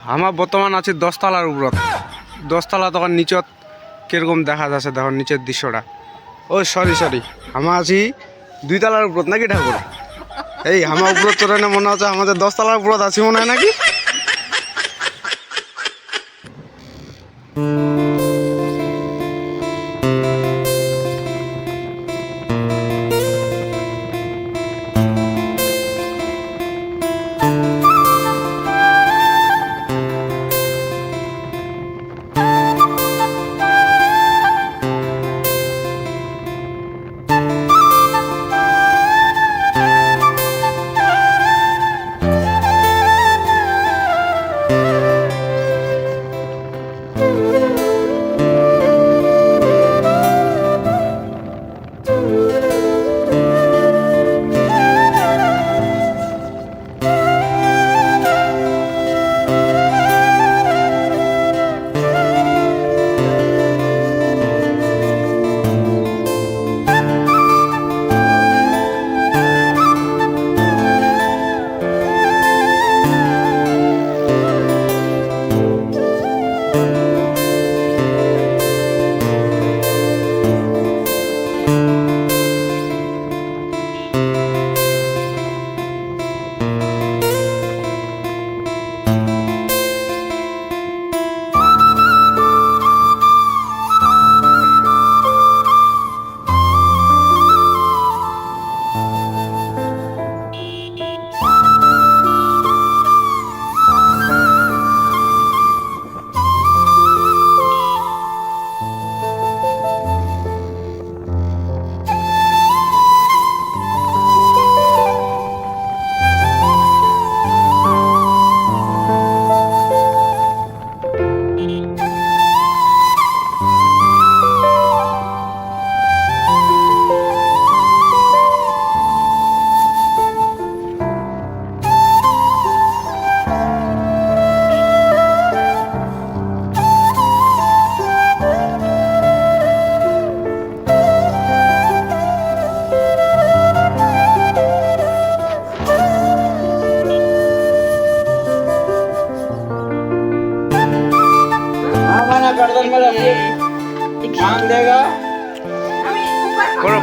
আমার বর্তমান আছে 10 তলার উপরত। 10 তলা তখন নিচত কিরকম দেখা যাচ্ছে দেখো নিচের দৃশ্যটা। ও সরি আমার আছি 2 তলার উপরত নাকি ঠাকুর? এই আমার উপরত তোর মনে হচ্ছে আমাদের 10 তলার উপরত আছি মনে হয় নাকি?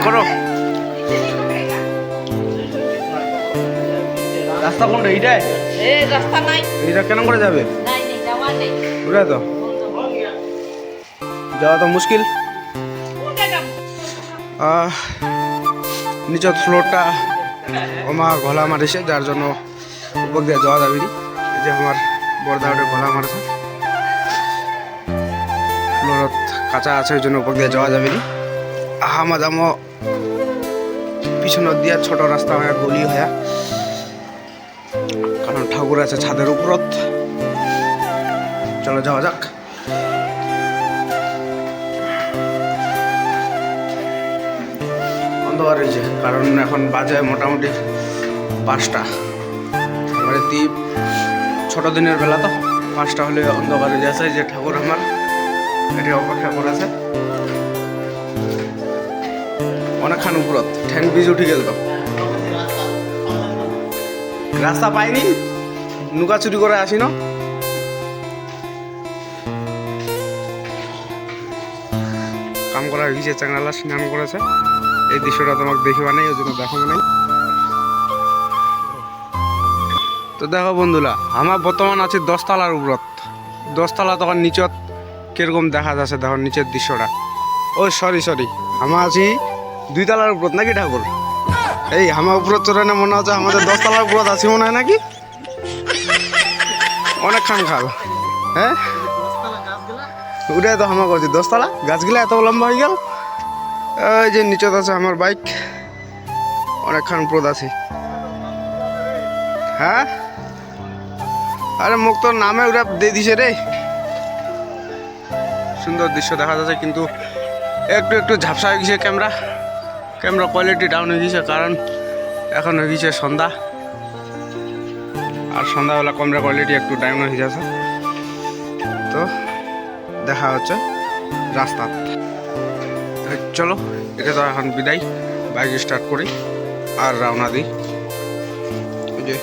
করো রাস্তা কোনটা? এইটাই রাস্তা নাই, এইটা কেন করে যাবে? ওটা তো যাওয়া তো মুশকিল। নিচের ফ্লোরটা আমার গলা মারিছে, যার জন্য উপর দিয়ে যাওয়া যাবে নি। এই যে আমার বর্দা ওটা গলা মারছে, ফ্লোরত কাঁচা আছে ওই জন্য উপর দিয়ে যাওয়া যাবে নি। আমাদামো পিছনের দিয়ে ছোট রাস্তা হয়ে গলি হয়ে, কারণ ঠাকুর আছে ছাদের উপরত। চলো যাওয়া যাক। অন্ধকার হয়েছে, কারণ এখন বাজে মোটামুটি 5টা। মানে দ্বীপ ছোট দিনের বেলা তো 5টা হলে অন্ধকার হয়ে যাচ্ছে। যে ঠাকুর আমার এটি অপেক্ষা করেছে অনেকক্ষণ উপরত, ঠ্যাং বীজ উঠে গেল তো। রাস্তা পাইনি, নুকা চুরি করে আসি না। কাম করা হয়ে গেছে, চাংলা স্নান করেছে। এই দৃশ্যটা তোমাকে দেখিবা নাই, ওই জন্য দেখাবো নাই। তো দেখো বন্ধুরা, আমার বর্তমান আছে 10 তলার উপরত। 10 তলা তখন নিচত কিরকম দেখা যাচ্ছে দেখো নিচের দৃশ্যটা। ও সরি আমার আছি 2 তলার উপরত নাকি ঠাকুর? এই আমার উপরত তোর মনে হচ্ছে আমাদের 10 তলার উপরত আছি মনে হয় নাকি? অনেকক্ষণ খাল, হ্যাঁ ওটাই তো আমার করছি। 10 তলা গাছগুলা এত লম্বা হয়ে গেল। ওই যে নিচত আছে আমার বাইক, অনেকক্ষণ উপরত আছি। হ্যাঁ আরে মুখ তোর নামে ওরা দিয়ে দিছে রে। সুন্দর দৃশ্য দেখা যাচ্ছে, কিন্তু একটু ঝাপসা হয়ে গেছে ক্যামেরা কোয়ালিটি ডাউন হয়ে গেছে, কারণ এখন হয়ে গেছে সন্ধ্যা। আর সন্ধ্যাবেলা ক্যামেরা কোয়ালিটি একটু ডাউন হয়ে যাচ্ছে। তো দেখা হচ্ছে রাস্তা। চলো এটা তো এখন বিদায়, বাইক স্টার্ট করি আর রওনা দিই। এই যে